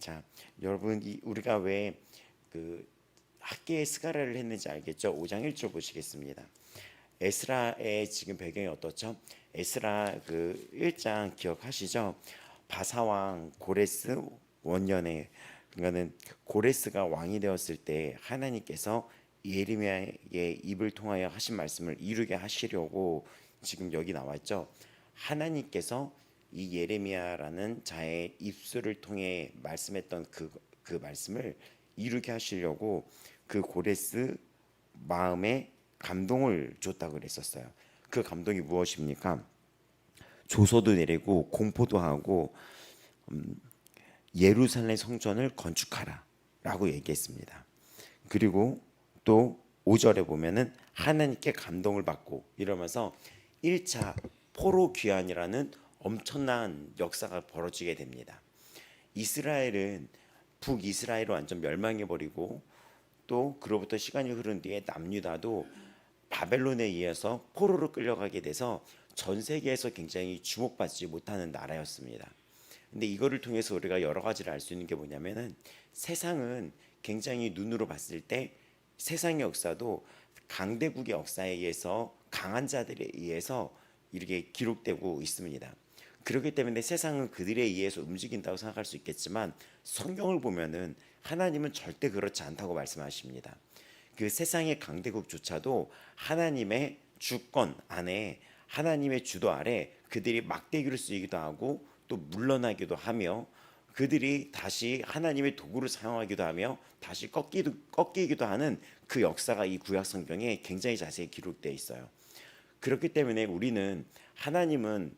자, 여러분 우리가 왜 그 학계에 스가랴를 했는지 알겠죠? 5장 1절 보시겠습니다. 에스라의 지금 배경이 어떻죠? 에스라 그 1장 기억하시죠? 바사왕 고레스 원년에, 그러니까는 고레스가 왕이 되었을 때 하나님께서 예레미야의 입을 통하여 하신 말씀을 이루게 하시려고 지금 여기 나왔죠. 하나님께서 이 예레미야라는 자의 입술을 통해 말씀했던 그 말씀을 이루게 하시려고 그 고레스 마음에 감동을 줬다 그랬었어요. 그 감동이 무엇입니까? 조소도 내리고 공포도 하고 예루살렘 성전을 건축하라라고 얘기했습니다. 그리고 또 5절에 보면은 하나님께 감동을 받고 이러면서 1차 포로 귀환이라는 엄청난 역사가 벌어지게 됩니다. 이스라엘은 북이스라엘로 완전 멸망해 버리고 또 그로부터 시간이 흐른 뒤에 남유다도 바벨론에 의해서 포로로 끌려가게 돼서 전 세계에서 굉장히 주목받지 못하는 나라였습니다. 근데 이거를 통해서 우리가 여러 가지를 알 수 있는 게 뭐냐면은 세상은 굉장히 눈으로 봤을 때 세상의 역사도 강대국의 역사에 의해서 강한 자들에 의해서 이렇게 기록되고 있습니다. 그렇기 때문에 세상은 그들에 의해서 움직인다고 생각할 수 있겠지만 성경을 보면은 하나님은 절대 그렇지 않다고 말씀하십니다. 그 세상의 강대국조차도 하나님의 주권 안에, 하나님의 주도 아래 그들이 막대기를 쓰기도 하고 또 물러나기도 하며 그들이 다시 하나님의 도구를 사용하기도 하며 다시 꺾이기도 하는 그 역사가 이 구약 성경에 굉장히 자세히 기록되어 있어요. 그렇기 때문에 우리는 하나님은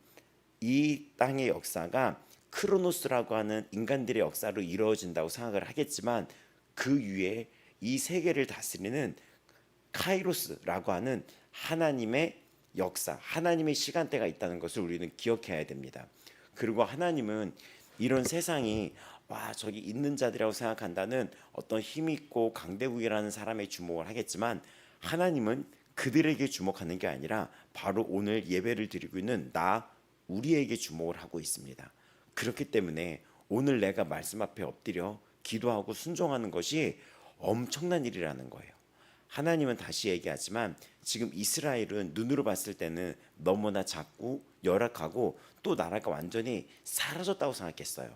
이 땅의 역사가 크로노스라고 하는 인간들의 역사로 이루어진다고 생각을 하겠지만 그 위에 이 세계를 다스리는 카이로스라고 하는 하나님의 역사, 하나님의 시간대가 있다는 것을 우리는 기억해야 됩니다. 그리고 하나님은 이런 세상이 와 저기 있는 자들이라고 생각한다는 어떤 힘 있고 강대국이라는 사람의 주목을 하겠지만 하나님은 그들에게 주목하는 게 아니라 바로 오늘 예배를 드리고 있는 우리에게 주목을 하고 있습니다. 그렇기 때문에 오늘 내가 말씀 앞에 엎드려 기도하고 순종하는 것이 엄청난 일이라는 거예요. 하나님은 다시 얘기하지만 지금 이스라엘은 눈으로 봤을 때는 너무나 작고 열악하고 또 나라가 완전히 사라졌다고 생각했어요.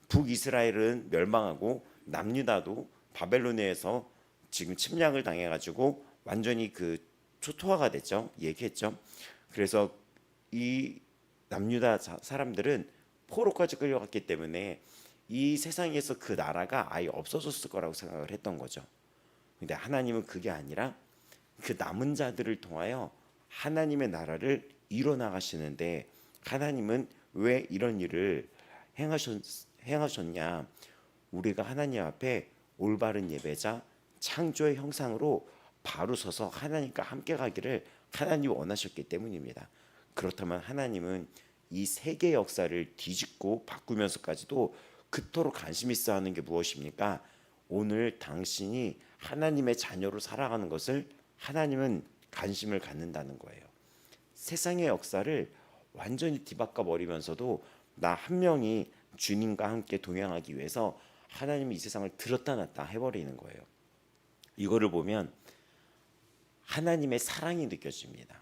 북이스라엘은 멸망하고 남유다도 바벨론에서 지금 침략을 당해가지고 완전히 그 초토화가 됐죠. 얘기했죠. 그래서 이 남유다 사람들은 포로까지 끌려갔기 때문에 이 세상에서 그 나라가 아예 없어졌을 거라고 생각을 했던 거죠. 근데 하나님은 그게 아니라 그 남은 자들을 통하여 하나님의 나라를 이뤄나가시는데 하나님은 왜 이런 일을 행하셨냐? 우리가 하나님 앞에 올바른 예배자 창조의 형상으로 바로 서서 하나님과 함께 가기를 하나님이 원하셨기 때문입니다. 그렇다면 하나님은 이 세계 역사를 뒤집고 바꾸면서까지도 그토록 관심 있어 하는 게 무엇입니까? 오늘 당신이 하나님의 자녀로 살아가는 것을 하나님은 관심을 갖는다는 거예요. 세상의 역사를 완전히 뒤바꿔 버리면서도 나 한 명이 주님과 함께 동행하기 위해서 하나님이 이 세상을 들었다 놨다 해버리는 거예요. 이거를 보면 하나님의 사랑이 느껴집니다.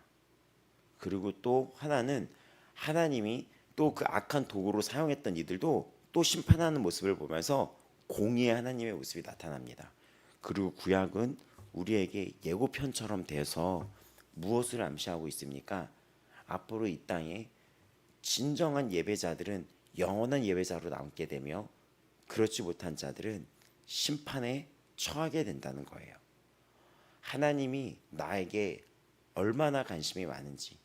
그리고 또 하나는 하나님이 또 그 악한 도구로 사용했던 이들도 또 심판하는 모습을 보면서 공의의 하나님의 모습이 나타납니다. 그리고 구약은 우리에게 예고편처럼 돼서 무엇을 암시하고 있습니까? 앞으로 이 땅에 진정한 예배자들은 영원한 예배자로 남게 되며 그렇지 못한 자들은 심판에 처하게 된다는 거예요. 하나님이 나에게 얼마나 관심이 많은지,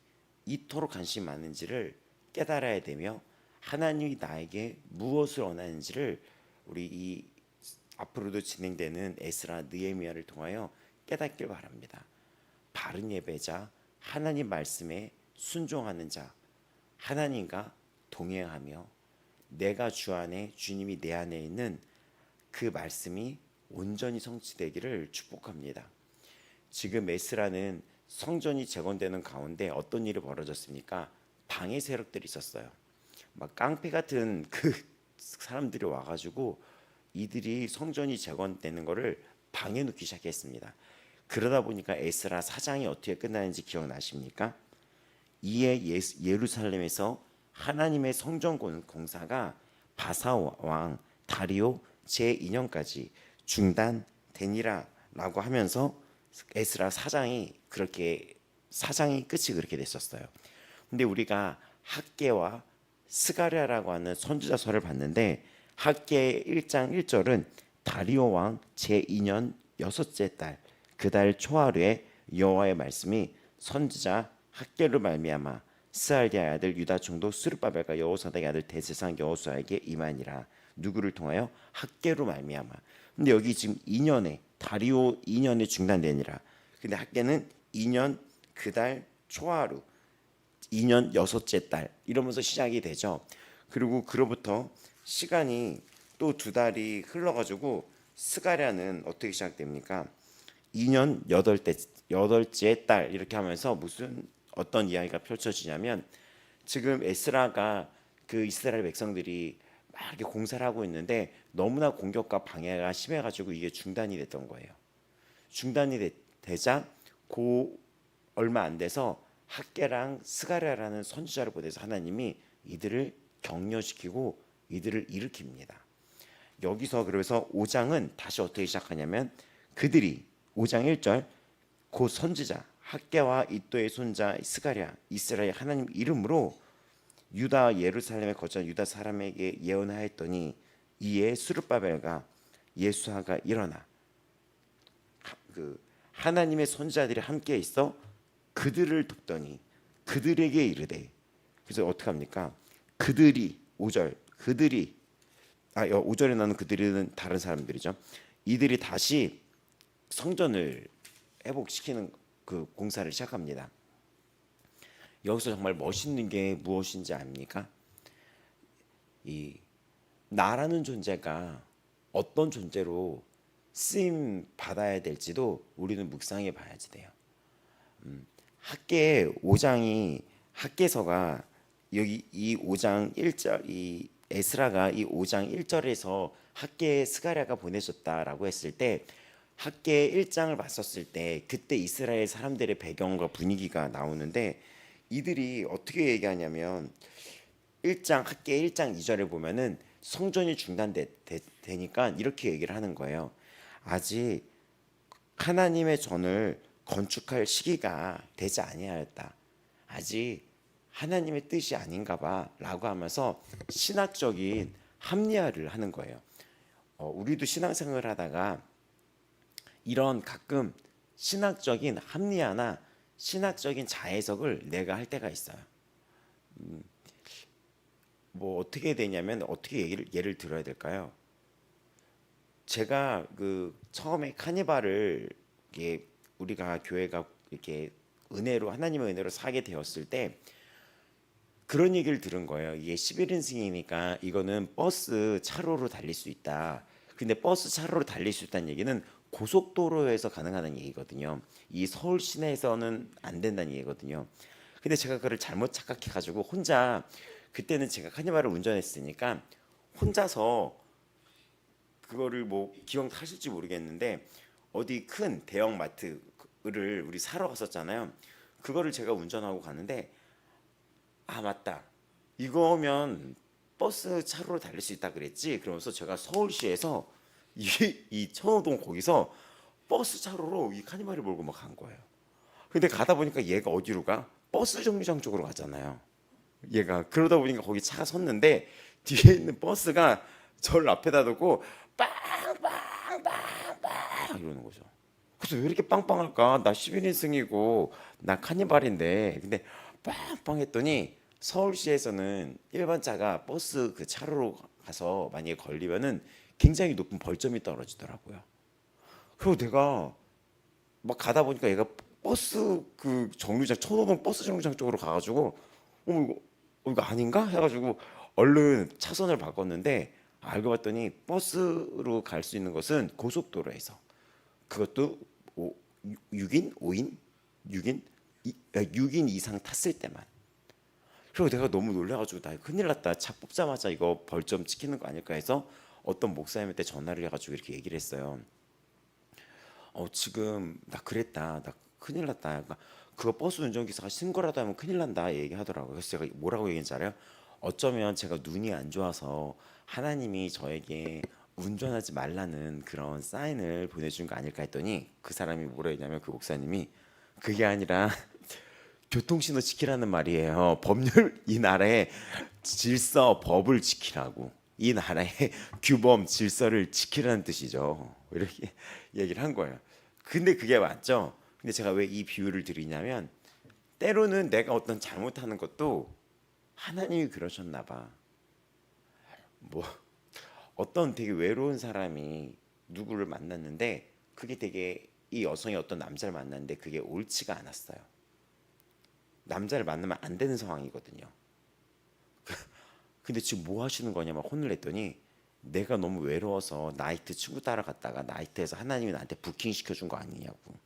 이토록 관심이 많은지를 깨달아야 되며 하나님이 나에게 무엇을 원하는지를 우리 이 앞으로도 진행되는 에스라 느헤미야를 통하여 깨닫길 바랍니다. 바른 예배자, 하나님 말씀에 순종하는 자, 하나님과 동행하며 내가 주 안에, 주님이 내 안에 있는 그 말씀이 온전히 성취되기를 축복합니다. 지금 에스라는 성전이 재건되는 가운데 어떤 일이 벌어졌습니까? 방해 세력들이 있었어요. 막 깡패 같은 그 사람들이 와가지고 이들이 성전이 재건되는 거를 방해놓기 시작했습니다. 그러다 보니까 에스라 4장이 어떻게 끝나는지 기억나십니까? 이에 예루살렘에서 하나님의 성전 공사가 바사 왕 다리오 제2년까지 중단되니라라고 하면서 에스라 4장이 끝이 그렇게 됐었어요. 근데 우리가 학개와 스가랴라고 하는 선지자서를 봤는데 학개 1장 1절은 다리오 왕 제2년 여섯째 달 그 달 초하루에 여호와의 말씀이 선지자 학개로 말미암아 스알디아의 아들 유다 총독 스룹바벨과 여호사닥의 아들 대제사장 여호수아에게 임하니라. 누구를 통하여? 학개로 말미암아. 근데 여기 지금 2년에 다리오 2년에 중단되니라. 근데 학개는 2년 그 달 초하루 2년 여섯째 달 이러면서 시작이 되죠. 그리고 그로부터 시간이 또 2달이 흘러가지고 스가랴는 어떻게 시작됩니까? 2년 여덟째 달 이렇게 하면서 어떤 이야기가 펼쳐지냐면 지금 에스라가 그 이스라엘 백성들이 막 이렇게 공사를 하고 있는데 너무나 공격과 방해가 심해가지고 이게 중단이 됐던 거예요. 중단이 되자 얼마 안 돼서 학개랑 스가랴라는 선지자를 보내서 하나님이 이들을 격려시키고 이들을 일으킵니다. 여기서 그래서 5장은 다시 어떻게 시작하냐면 그들이 5장 1절 곧 선지자 학개와 이또의 손자 스가랴 이스라엘 하나님 이름으로 유다 예루살렘에 거처한 유다 사람에게 예언하였더니 이에 스룹바벨과 예수아가 일어나 하나님의 선지자들이 함께 있어 그들을 돕더니 그들에게 이르되. 그래서 어떻게 합니까? 그들이 5절 5절에 나오는 그들은 다른 사람들이죠. 이들이 다시 성전을 회복시키는 그 공사를 시작합니다. 여기서 정말 멋있는 게 무엇인지 압니까? 이 나라는 존재가 어떤 존재로 쓰임 받아야 될지도 우리는 묵상해 봐야지 돼요. 학개 5장이 학개서가 여기 이 5장 1절 이 에스라가 이 5장 1절에서 학개 스가랴가 보내셨다라고 했을 때 학개 1장을 봤었을 때 그때 이스라엘 사람들의 배경과 분위기가 나오는데 이들이 어떻게 얘기하냐면 학개 1장 2절에 보면은 성전이 중단되니까 이렇게 얘기를 하는 거예요. 아직 하나님의 전을 건축할 시기가 되지 아니하였다. 아직 하나님의 뜻이 아닌가 봐라고 하면서 신학적인 합리화를 하는 거예요. 우리도 신앙생활을 하다가 이런 가끔 신학적인 합리화나 신학적인 자해석을 내가 할 때가 있어요. 뭐 어떻게 되냐면 어떻게 예를 들어야 될까요? 제가 처음에 카니발을 우리가 교회가 이렇게 하나님의 은혜로 사게 되었을 때 그런 얘기를 들은 거예요. 이게 11인승이니까 이거는 버스 차로로 달릴 수 있다. 근데 버스 차로로 달릴 수 있다는 얘기는 고속도로에서 가능하다는 얘기거든요. 이 서울 시내에서는 안 된다는 얘기거든요. 근데 제가 그걸 잘못 착각해가지고 그때는 제가 카니발을 운전했으니까 혼자서 그거를 뭐 기억하실지 모르겠는데 어디 큰 대형 마트를 우리 사러 갔었잖아요. 그거를 제가 운전하고 가는데 맞다. 이거면 버스 차로로 달릴 수 있다 그랬지. 그러면서 제가 서울시에서 이 천호동 거기서 버스 차로로 이 카니발을 몰고 막 간 거예요. 근데 가다 보니까 얘가 어디로 가? 버스 정류장 쪽으로 가잖아요. 얘가 그러다 보니까 거기 차가 섰는데 뒤에 있는 버스가 저를 앞에다 두고 빵빵빵빵 이러는 거죠. 그래서 왜 이렇게 빵빵할까? 나 11인승이고 나 카니발인데. 근데 빵빵 했더니 서울시에서는 일반 차가 버스 그 차로로 가서 만약에 걸리면은 굉장히 높은 벌점이 떨어지더라고요. 그리고 내가 막 가다 보니까 얘가 버스 그 정류장 천호동 버스 정류장 쪽으로 가가지고 이거 아닌가 해가지고 얼른 차선을 바꿨는데 알고 봤더니 버스로 갈 수 있는 것은 고속도로에서 그것도 6인 5인 6인 6인 이상 탔을 때만. 그리고 내가 너무 놀라가지고 나 큰일 났다. 차 뽑자마자 이거 벌점 찍히는 거 아닐까 해서 어떤 목사님한테 전화를 해가지고 이렇게 얘기를 했어요. 지금 나 그랬다. 나 큰일 났다. 그러니까 그거 버스 운전기사가 신고라도 하면 큰일 난다 얘기하더라고요. 그래서 제가 뭐라고 얘기했는지 알아요? 어쩌면 제가 눈이 안 좋아서 하나님이 저에게 운전하지 말라는 그런 사인을 보내준 거 아닐까 했더니 그 사람이 뭐라 했냐면 그 목사님이 그게 아니라 교통신호 지키라는 말이에요. 법률 이 나라의 질서 법을 지키라고 이 나라의 규범 질서를 지키라는 뜻이죠. 이렇게 얘기를 한 거예요. 근데 그게 맞죠. 근데 제가 왜 이 비유를 드리냐면 때로는 내가 어떤 잘못하는 것도 하나님이 그러셨나 봐. 뭐 어떤 되게 외로운 사람이 누구를 만났는데 그게 되게 이 여성이 어떤 남자를 만났는데 그게 옳지가 않았어요. 남자를 만나면 안 되는 상황이거든요. 근데 지금 뭐 하시는 거냐 막 혼을 냈더니 내가 너무 외로워서 나이트 친구 따라갔다가 나이트에서 하나님이 나한테 부킹 시켜준 거 아니냐고.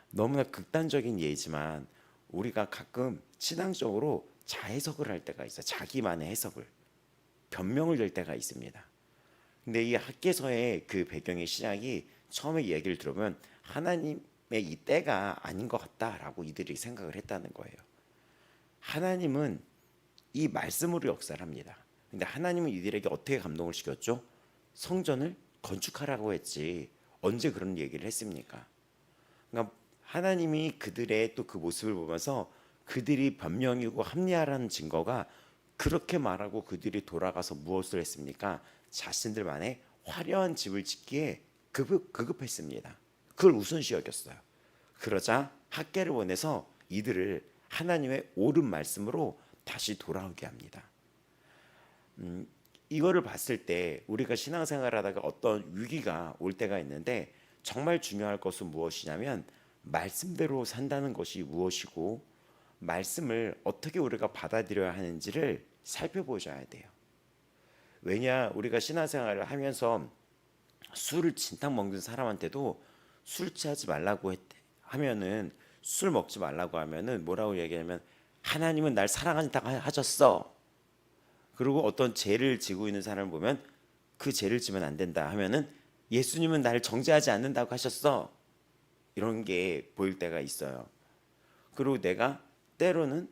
너무나 극단적인 예지만 우리가 가끔 신앙적으로 자해석을 할 때가 있어요. 자기만의 해석을 변명을 낼 때가 있습니다. 근데 이 학개서의 그 배경의 시작이 처음에 이야기를 들으면 하나님의 이 때가 아닌 것 같다라고 이들이 생각을 했다는 거예요. 하나님은 이 말씀으로 역사를 합니다. 근데 하나님은 이들에게 어떻게 감동을 시켰죠? 성전을 건축하라고 했지 언제 그런 얘기를 했습니까? 그러니까 하나님이 그들의 또 그 모습을 보면서 그들이 변명이고 합리화라는 증거가 그렇게 말하고 그들이 돌아가서 무엇을 했습니까? 자신들만의 화려한 집을 짓기에 급급했습니다. 그걸 우선시 여겼어요. 그러자 학개를 보내서 이들을 하나님의 옳은 말씀으로 다시 돌아오게 합니다. 이거를 봤을 때 우리가 신앙생활하다가 어떤 위기가 올 때가 있는데 정말 중요할 것은 무엇이냐면 말씀대로 산다는 것이 무엇이고 말씀을 어떻게 우리가 받아들여야 하는지를 살펴보셔야 돼요. 왜냐 우리가 신앙생활을 하면서 술을 진탕 먹는 사람한테도 술 취하지 말라고 하면은 술 먹지 말라고 하면은 뭐라고 얘기하면 하나님은 날 사랑한다고 하셨어. 그리고 어떤 죄를 지고 있는 사람을 보면 그 죄를 지면 안 된다 하면은 예수님은 날 정죄하지 않는다고 하셨어. 이런 게 보일 때가 있어요. 그리고 내가 때로는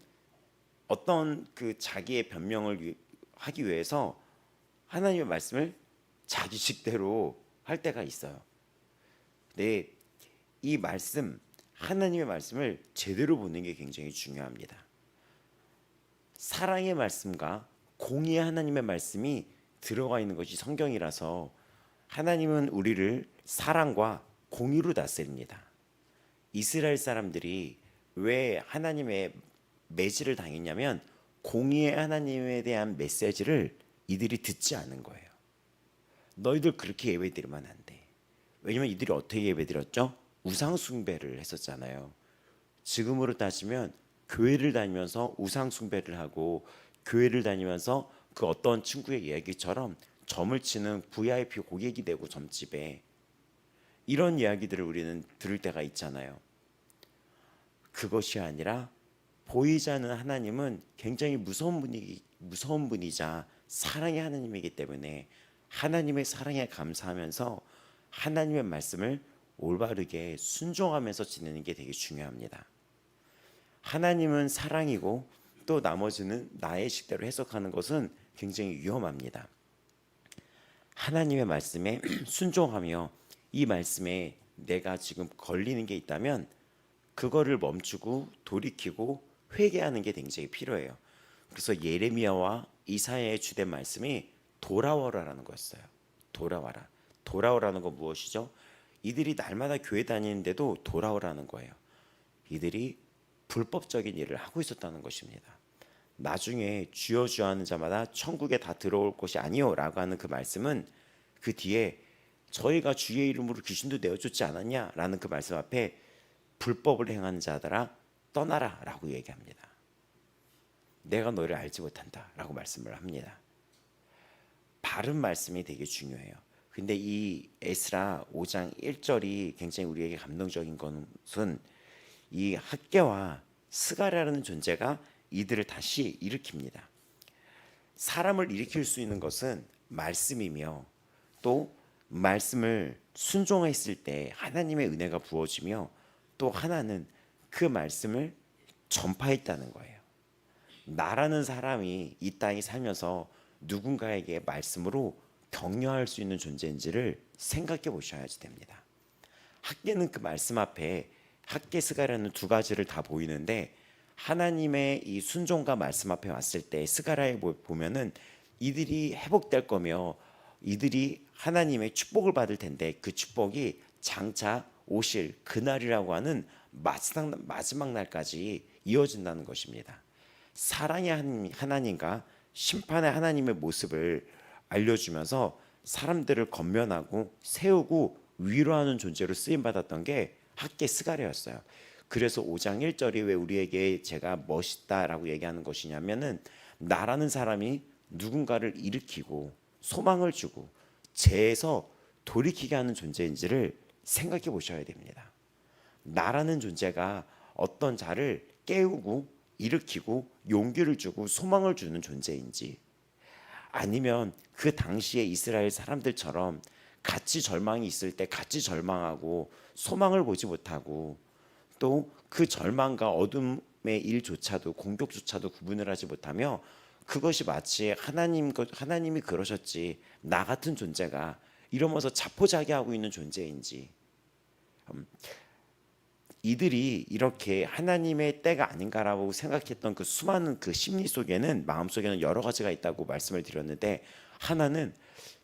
어떤 그 자기의 변명을 하기 위해서 하나님의 말씀을 자기식대로 할 때가 있어요. 근데 이 말씀 하나님의 말씀을 제대로 보는 게 굉장히 중요합니다. 사랑의 말씀과 공의의 하나님의 말씀이 들어가 있는 것이 성경이라서 하나님은 우리를 사랑과 공의로 다스립니다. 이스라엘 사람들이 왜 하나님의 매질을 당했냐면 공의의 하나님에 대한 메시지를 이들이 듣지 않은 거예요. 너희들 그렇게 예배드리면 안 돼. 왜냐면 이들이 어떻게 예배드렸죠? 우상 숭배를 했었잖아요. 지금으로 따지면 교회를 다니면서 우상 숭배를 하고 교회를 다니면서 그 어떤 친구의 이야기처럼 점을 치는 VIP 고객이 되고 점집에 이런 이야기들을 우리는 들을 때가 있잖아요. 그것이 아니라 보이지 않는 하나님은 굉장히 무서운 분이자 사랑의 하나님이기 때문에 하나님의 사랑에 감사하면서 하나님의 말씀을 올바르게 순종하면서 지내는 게 되게 중요합니다. 하나님은 사랑이고 또 나머지는 나의 식대로 해석하는 것은 굉장히 위험합니다. 하나님의 말씀에 순종하며 이 말씀에 내가 지금 걸리는 게 있다면 그거를 멈추고 돌이키고 회개하는 게 굉장히 필요해요. 그래서 예레미야와 이사야의 주된 말씀이 돌아와라라는 거였어요. 돌아와라. 돌아오라는 건 무엇이죠? 이들이 날마다 교회 다니는데도 돌아오라는 거예요. 이들이 불법적인 일을 하고 있었다는 것입니다. 나중에 주여 주여 하는 자마다 천국에 다 들어올 것이 아니요라고 하는 그 말씀은 그 뒤에 저희가 주의 이름으로 귀신도 내어줬지 않았냐라는 그 말씀 앞에 불법을 행하는 자들아 떠나라라고 얘기합니다. 내가 너를 알지 못한다라고 말씀을 합니다. 바른 말씀이 되게 중요해요. 근데 이 에스라 5장 1절이 굉장히 우리에게 감동적인 것은 이 학개와 스가랴라는 존재가 이들을 다시 일으킵니다. 사람을 일으킬 수 있는 것은 말씀이며 또 말씀을 순종했을 때 하나님의 은혜가 부어지며 또 하나는 그 말씀을 전파했다는 거예요. 나라는 사람이 이 땅에 살면서 누군가에게 말씀으로 격려할 수 있는 존재인지를 생각해 보셔야 됩니다. 학계는 그 말씀 앞에 학계 스가랴는 두 가지를 다 보이는데 하나님의 이 순종과 말씀 앞에 왔을 때 스가랴에 보면은 이들이 회복될 거며 이들이 하나님의 축복을 받을 텐데 그 축복이 장차 오실 그날이라고 하는 마지막 날까지 이어진다는 것입니다. 사랑의 하나님과 심판의 하나님의 모습을 알려주면서 사람들을 건면하고 세우고 위로하는 존재로 쓰임받았던 게 학계 스가랴였어요. 그래서 5장 1절이 왜 우리에게 제가 멋있다라고 얘기하는 것이냐면은 나라는 사람이 누군가를 일으키고 소망을 주고 죄에서 돌이키게 하는 존재인지를 생각해 보셔야 됩니다. 나라는 존재가 어떤 자를 깨우고 일으키고 용기를 주고 소망을 주는 존재인지 아니면 그 당시에 이스라엘 사람들처럼 같이 절망이 있을 때 같이 절망하고 소망을 보지 못하고 또 그 절망과 어둠의 일조차도 공격조차도 구분을 하지 못하며 그것이 마치 하나님이 그러셨지 나 같은 존재가 이러면서 자포자기하고 있는 존재인지 이들이 이렇게 하나님의 때가 아닌가라고 생각했던 그 수많은 그 심리 속에는 마음 속에는 여러 가지가 있다고 말씀을 드렸는데 하나는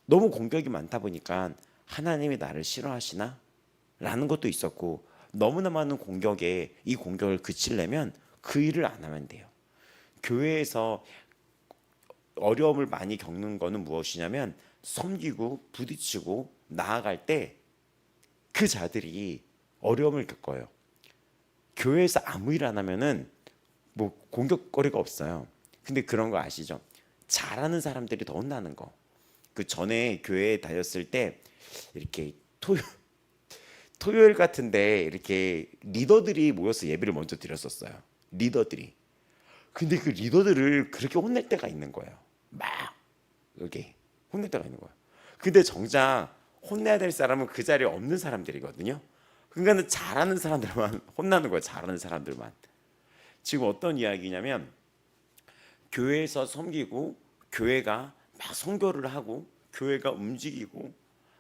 너무 공격이 많다 보니까 하나님이 나를 싫어하시나? 라는 것도 있었고 너무나 많은 공격에 이 공격을 그치려면 그 일을 안 하면 돼요. 교회에서 어려움을 많이 겪는 거는 무엇이냐면 섬기고 부딪히고 나아갈 때 그 자들이 어려움을 겪어요. 교회에서 아무 일 안 하면은 뭐 공격거리가 없어요. 근데 그런 거 아시죠? 잘하는 사람들이 더 혼나는 거. 그 전에 교회에 다녔을 때 이렇게 토요일 같은데 이렇게 리더들이 모여서 예배를 먼저 드렸었어요. 리더들이. 근데 그 리더들을 그렇게 혼낼 때가 있는 거예요. 막 여기 혼낼 때가 있는 거예요. 근데 정작 혼내야 될 사람은 그 자리에 없는 사람들이거든요. 그러니까 잘하는 사람들만 혼나는 거예요. 잘하는 사람들만. 지금 어떤 이야기냐면 교회에서 섬기고 교회가 막 선교를 하고 교회가 움직이고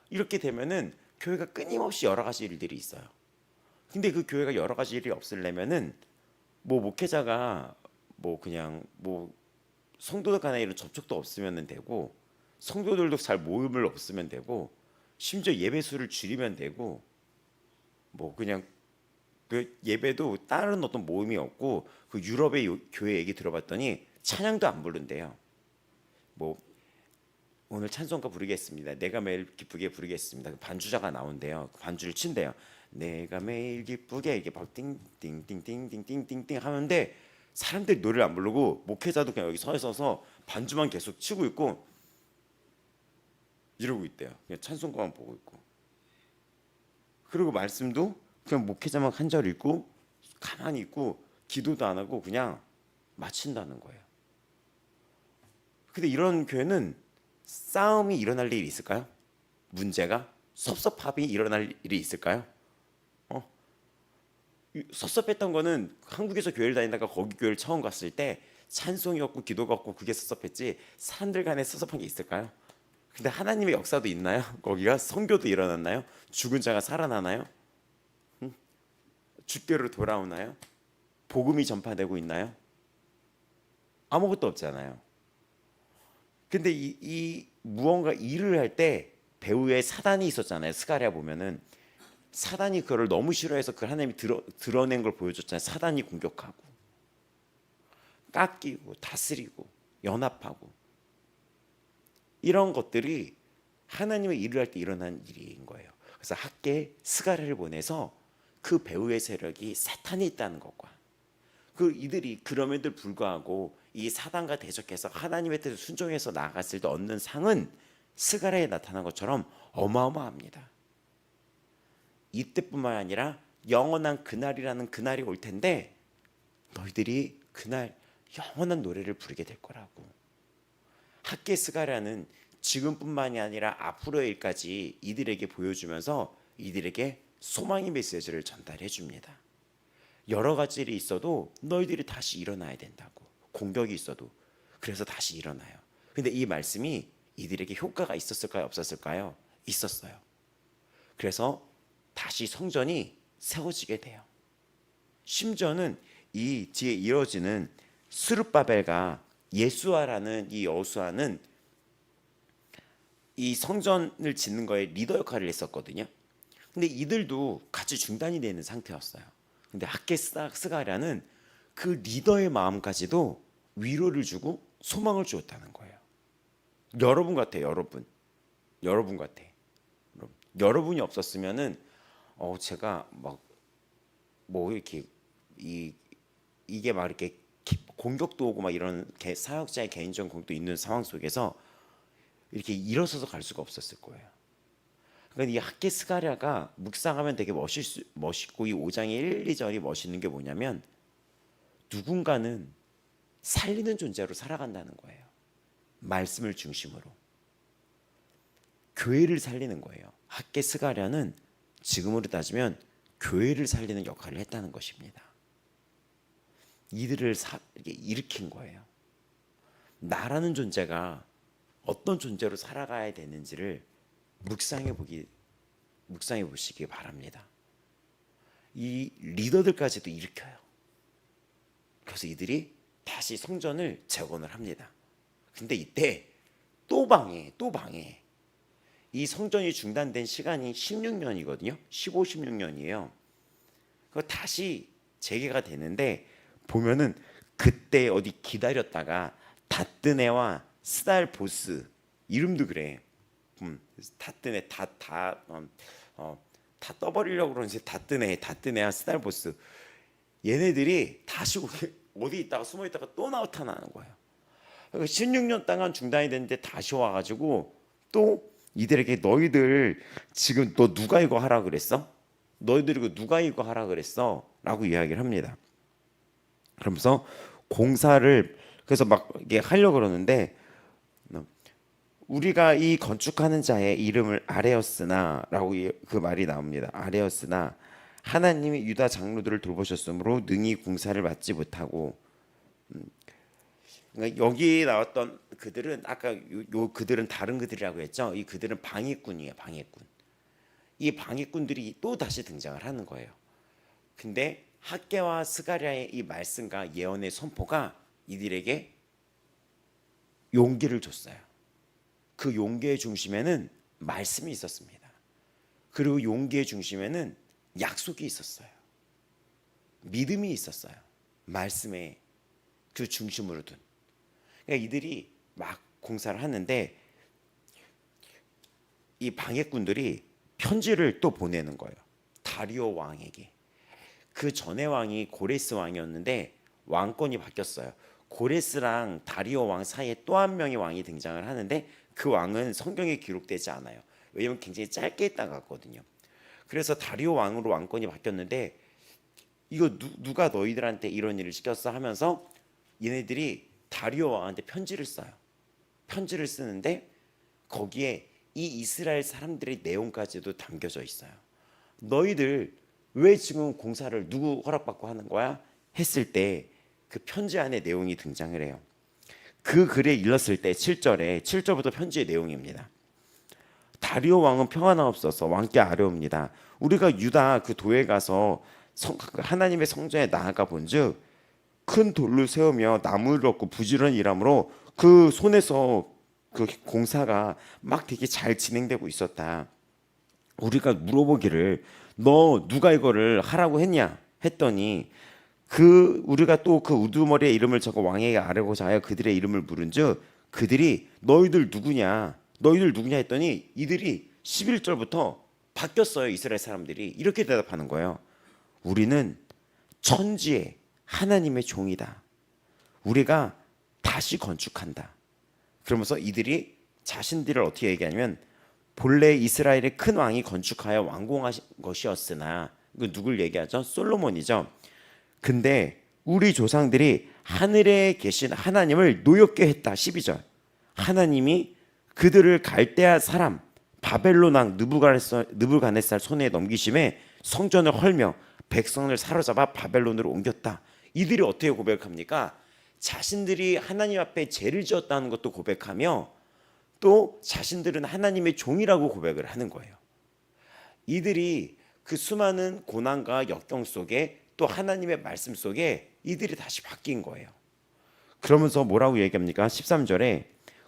이렇게 되면은 교회가 끊임없이 여러 가지 일들이 있어요. 근데 그 교회가 여러 가지 일이 없으려면은 뭐 목회자가 뭐 그냥 뭐 성도들 간에 이런 접촉도 없으면 되고 성도들도 잘 모임을 없으면 되고 심지어 예배 수를 줄이면 되고 뭐 그냥 그 예배도 다른 어떤 모임이 없고 그 유럽의 교회 얘기 들어봤더니 찬양도 안 부른대요. 뭐 오늘 찬송가 부르겠습니다. 내가 매일 기쁘게 부르겠습니다. 반주자가 나온대요. 반주를 친대요. 내가 매일 기쁘게 이게 막 띵띵띵띵띵띵띵띵 하는데 사람들이 노래를 안 부르고 목회자도 그냥 여기 서 있어서 반주만 계속 치고 있고 이러고 있대요. 그냥 찬송가만 보고 있고. 그리고 말씀도 그냥 목회자만 한 절 읽고 가만히 있고 기도도 안 하고 그냥 마친다는 거예요. 근데 이런 교회는 싸움이 일어날 일이 있을까요? 문제가 섭섭함이 일어날 일이 있을까요? 섭섭했던 거는 한국에서 교회를 다니다가 거기 교회를 처음 갔을 때 찬송이 없고 기도가 없고 그게 섭섭했지 사람들 간에 섭섭한 게 있을까요? 근데 하나님의 역사도 있나요? 거기가 선교도 일어났나요? 죽은 자가 살아나나요? 주께로 돌아오나요? 복음이 전파되고 있나요? 아무것도 없잖아요. 근데 이 무언가 일을 할 때 배후에 사단이 있었잖아요. 스가랴 보면은 사단이 그걸 너무 싫어해서 그 하나님이 드러낸 걸 보여줬잖아요. 사단이 공격하고 깎이고 다스리고 연합하고 이런 것들이 하나님의 일을 할 때 일어난 일인 거예요. 그래서 학계에 스가랴를 보내서 그 배후의 세력이 사탄이 있다는 것과 그 이들이 그럼에도 불구하고 이 사단과 대적해서 하나님의 뜻을 순종해서 나아갔을 때 얻는 상은 스가랴에 나타난 것처럼 어마어마합니다. 이때뿐만 아니라 영원한 그날이라는 그날이 올 텐데 너희들이 그날 영원한 노래를 부르게 될 거라고. 학계 스가랴는 지금뿐만이 아니라 앞으로의 일까지 이들에게 보여주면서 이들에게 소망의 메시지를 전달해 줍니다. 여러 가지 일이 있어도 너희들이 다시 일어나야 된다고. 공격이 있어도 그래서 다시 일어나요. 근데 이 말씀이 이들에게 효과가 있었을까요? 없었을까요? 있었어요. 그래서 다시 성전이 세워지게 돼요. 심지어는 이 뒤에 이어지는 스룹바벨과 예수아라는 이 여호수아는 이 성전을 짓는 거에 리더 역할을 했었거든요. 근데 이들도 같이 중단이 되는 상태였어요. 근데 학계 스가랴는 그 리더의 마음까지도 위로를 주고 소망을 주었다는 거예요. 여러분 같아요. 여러분 같아. 여러분이 없었으면은 제가 막 뭐 이렇게 이게 막 이렇게 공격도 오고 막 이런 사역자의 개인적 공격도 있는 상황 속에서 이렇게 일어서서 갈 수가 없었을 거예요. 그러니까 이 학계 스가랴가 묵상하면 되게 멋있고 이 5장의 1, 2절이 멋있는 게 뭐냐면 누군가는 살리는 존재로 살아간다는 거예요. 말씀을 중심으로 교회를 살리는 거예요. 학계 스가랴는 지금으로 따지면 교회를 살리는 역할을 했다는 것입니다. 이들을 일으킨 거예요. 나라는 존재가 어떤 존재로 살아가야 되는지를 묵상해 보시기 바랍니다. 이 리더들까지도 일으켜요. 그래서 이들이 다시 성전을 재건을 합니다. 근데 이때 또 방해. 이 성전이 중단된 시간이 16년이거든요. 15, 16년이에요. 그 다시 재개가 되는데 보면은 그때 어디 기다렸다가 다뜨네와 스달보스 이름도 그래. 다뜨네 다 떠버리려고 그러는지 다뜨네와 스달보스 얘네들이 다시 어디 있다가 숨어 있다가 또 나타나는 거예요. 그러니까 16년 동안 중단이 됐는데 다시 와가지고 또 이들에게 너희들 지금 너 누가 이거 하라 그랬어? 너희들 이거 누가 이거 하라 그랬어? 라고 이야기를 합니다. 그러면서 공사를 그래서 막 이게 하려고 그러는데 우리가 이 건축하는 자의 이름을 아레었으나 라고 그 말이 나옵니다. 아레었으나 하나님이 유다 장로들을 돌보셨으므로 능히 공사를 맡지 못하고 그러니까 여기 나왔던 그들은 아까 그들은 다른 그들이라고 했죠. 이 그들은 방해꾼이에요. 방해꾼. 이 방해꾼들이 또 다시 등장을 하는 거예요. 근데 학개와 스가랴의 이 말씀과 예언의 선포가 이들에게 용기를 줬어요. 그 용기의 중심에는 말씀이 있었습니다. 그리고 용기의 중심에는 약속이 있었어요. 믿음이 있었어요. 말씀의 그 중심으로 둔. 그러니까 이들이 막 공사를 하는데 이 방해꾼들이 편지를 또 보내는 거예요. 다리오 왕에게. 그 전의 왕이 고레스 왕이었는데 왕권이 바뀌었어요. 고레스랑 다리오 왕 사이에 또 한 명의 왕이 등장을 하는데 그 왕은 성경에 기록되지 않아요. 왜냐하면 굉장히 짧게 있다가 갔거든요. 그래서 다리오 왕으로 왕권이 바뀌었는데 이거 누가 너희들한테 이런 일을 시켰어 하면서 얘네들이 다리오 왕한테 편지를 써요. 편지를 쓰는데 거기에 이 이스라엘 사람들의 내용까지도 담겨져 있어요. 너희들 왜 지금 공사를 누구 허락받고 하는 거야? 했을 때 그 편지 안에 내용이 등장을 해요. 그 글에 읽었을 때 7절부터 편지의 내용입니다. 다리오 왕은 평안하 없어서 왕께 아뢰옵니다. 우리가 유다 그 도에 가서 하나님의 성전에 나아가 본즉 큰 돌을 세우며 나무를 얻고 부지런히 일함으로 그 손에서 그 공사가 막 되게 잘 진행되고 있었다. 우리가 물어보기를 너 누가 이거를 하라고 했냐 했더니 우리가 또 그 우두머리의 이름을 적어 왕에게 아뢰고자 하여 그들의 이름을 물은즉 그들이 너희들 누구냐 했더니 이들이 11절부터 바뀌었어요. 이스라엘 사람들이 이렇게 대답하는 거예요. 우리는 천지의 하나님의 종이다. 우리가 다시 건축한다. 그러면서 이들이 자신들을 어떻게 얘기하냐면 본래 이스라엘의 큰 왕이 건축하여 완공하신 것이었으나 이거 누굴 얘기하죠? 솔로몬이죠. 근데 우리 조상들이 하늘에 계신 하나님을 노엽게 했다. 12절. 하나님이 그들을 갈대아 사람 바벨론 왕 느부갓네살 손에 넘기심에 성전을 헐며 백성을 사로잡아 바벨론으로 옮겼다. 이들이 어떻게 고백합니까? 자신들이 하나님 앞에 죄를 지었다는 것도 고백하며 또 자신들은 하나님의 종이라고 고백을 하는 거예요. 이들이 그 수많은 고난과 역경 속에 또 하나님의 말씀 속에 이들이 다시 바뀐 거예요. 그러면서 뭐라고 얘기합니까? 13절에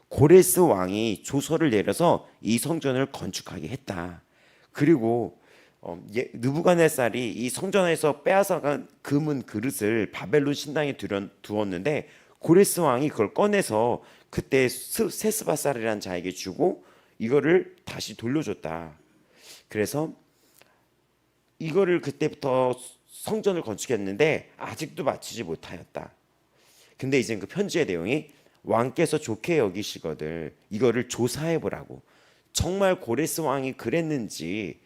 고레스 왕이 조서를 내려서 이 성전을 건축하게 했다. 그리고 느부갓네살이 이 성전에서 빼앗아간 금은 그릇을 바벨론 신당에 두었는데 고레스 왕이 그걸 꺼내서 그때 세스바살이라는 자에게 주고 이거를 다시 돌려줬다. 그래서 이거를 그때부터 성전을 건축했는데 아직도 마치지 못하였다. 근데 이제 그 편지의 내용이 왕께서 좋게 여기시거들 이거를 조사해 보라고. 정말 고레스 왕이 그랬는지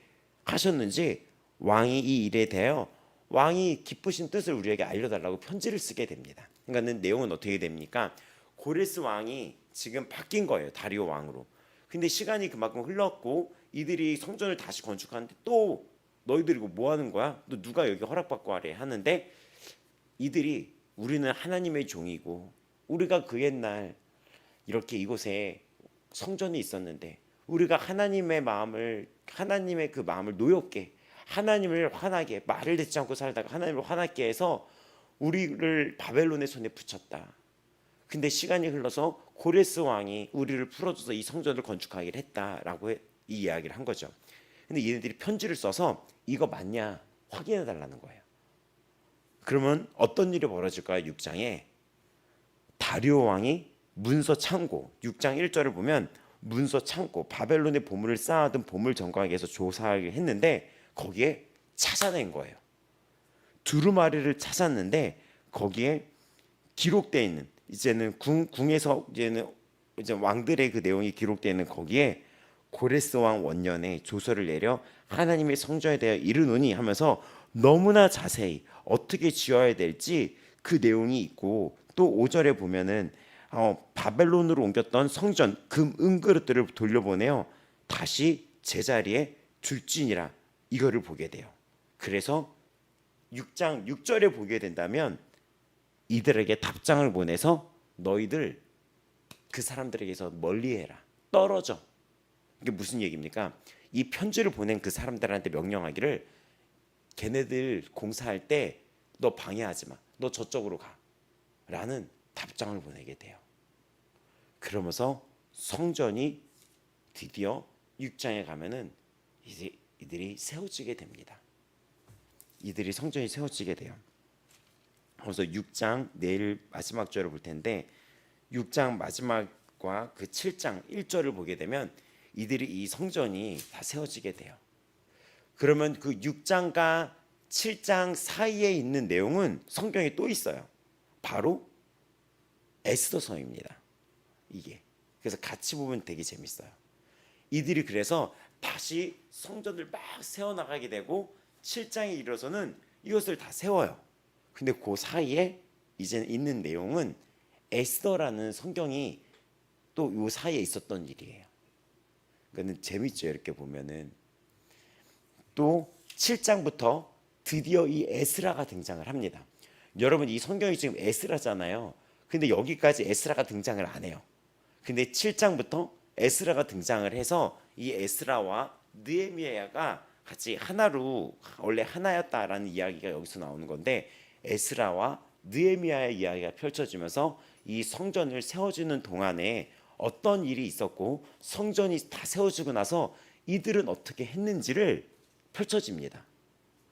하셨는지 왕이 이 일에 대하여 왕이 기쁘신 뜻을 우리에게 알려달라고 편지를 쓰게 됩니다. 그러니까 내용은 어떻게 됩니까? 고레스 왕이 지금 바뀐 거예요. 다리오 왕으로. 근데 시간이 그만큼 흘렀고 이들이 성전을 다시 건축하는데 또 너희들이 이거 뭐 하는 거야? 너 누가 여기 허락받고 하래 하는데 이들이 우리는 하나님의 종이고 우리가 그 옛날 이렇게 이곳에 성전이 있었는데 우리가 하나님의 그 마음을 노엽게 하나님을 화나게 말을 듣지 않고 살다가 하나님을 화나게 해서 우리를 바벨론의 손에 붙였다. 근데 시간이 흘러서 고레스 왕이 우리를 풀어줘서 이 성전을 건축하기를 했다라고 이 이야기를 한 거죠. 근데 얘네들이 편지를 써서 이거 맞냐 확인해 달라는 거예요. 그러면 어떤 일이 벌어질까요? 6장에 다리오 왕이 문서 창고 6장 1절을 보면 문서 창고 바벨론의 보물을 쌓아둔 보물 정각에서 조사하게 했는데 거기에 찾아낸 거예요. 두루마리를 찾았는데 거기에 기록되어 있는 이제는 궁에서 이제 왕들의 그 내용이 기록되어 있는 거기에 고레스 왕 원년에 조서를 내려 하나님의 성전에 대하여 이르노니 하면서 너무나 자세히 어떻게 지어야 될지 그 내용이 있고 또 5절에 보면은 바벨론으로 옮겼던 성전 금 은그릇들을 돌려보내어 다시 제자리에 둘지니라 이거를 보게 돼요. 그래서 6장 6절에 보게 된다면 이들에게 답장을 보내서 너희들 그 사람들에게서 멀리해라 떨어져. 이게 무슨 얘기입니까? 이 편지를 보낸 그 사람들한테 명령하기를 걔네들 공사할 때 너 방해하지 마. 너 저쪽으로 가. 라는 답장을 보내게 돼요. 그러면서 성전이 드디어 6장에 가면은 이제 이들이 세워지게 됩니다. 이들이 성전이 세워지게 돼요. 그래서 6장 내일 마지막 절을 볼 텐데 6장 마지막과 그 7장 1절을 보게 되면 이들이 이 성전이 다 세워지게 돼요. 그러면 그 6장과 7장 사이에 있는 내용은 성경에 또 있어요. 바로 에스더서입니다. 이게 그래서 같이 보면 되게 재밌어요. 이들이 그래서 다시 성전을 막 세워나가게 되고 7장에 이르러서는 이것을 다 세워요. 근데 그 사이에 이제 있는 내용은 에스더라는 성경이 또 이 사이에 있었던 일이에요. 그러니까 재밌죠. 이렇게 보면은 또 7장부터 드디어 이 에스라가 등장을 합니다. 여러분 이 성경이 지금 에스라잖아요. 근데 여기까지 에스라가 등장을 안 해요. 근데 7장부터 에스라가 등장을 해서 이 에스라와 느헤미야가 같이 하나로 원래 하나였다라는 이야기가 여기서 나오는 건데 에스라와 느헤미야의 이야기가 펼쳐지면서 이 성전을 세워주는 동안에 어떤 일이 있었고 성전이 다 세워지고 나서 이들은 어떻게 했는지를 펼쳐집니다.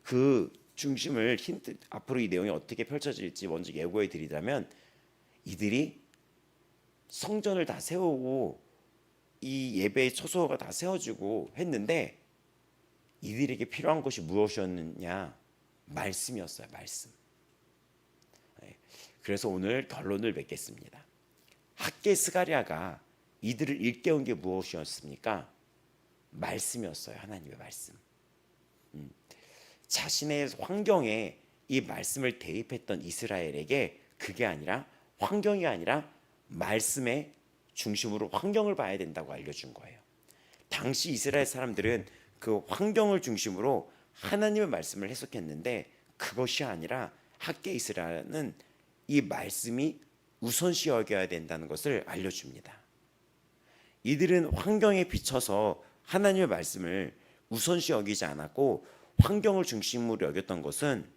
그 중심을 힌트 앞으로 이 내용이 어떻게 펼쳐질지 먼저 예고해 드리자면 이들이 성전을 다 세우고 이 예배의 처소가 다 세워지고 했는데 이들에게 필요한 것이 무엇이었느냐? 말씀이었어요. 말씀. 그래서 오늘 결론을 맺겠습니다. 학개 스가랴가 이들을 일깨운 게 무엇이었습니까? 말씀이었어요. 하나님의 말씀. 자신의 환경에 이 말씀을 대입했던 이스라엘에게 그게 아니라 환경이 아니라 말씀의 중심으로 환경을 봐야 된다고 알려준 거예요. 당시 이스라엘 사람들은 그 환경을 중심으로 하나님의 말씀을 해석했는데 그것이 아니라 학계 이스라엘은 이 말씀이 우선시 여겨야 된다는 것을 알려줍니다. 이들은 환경에 비춰서 하나님의 말씀을 우선시 여기지 않았고 환경을 중심으로 여겼던 것은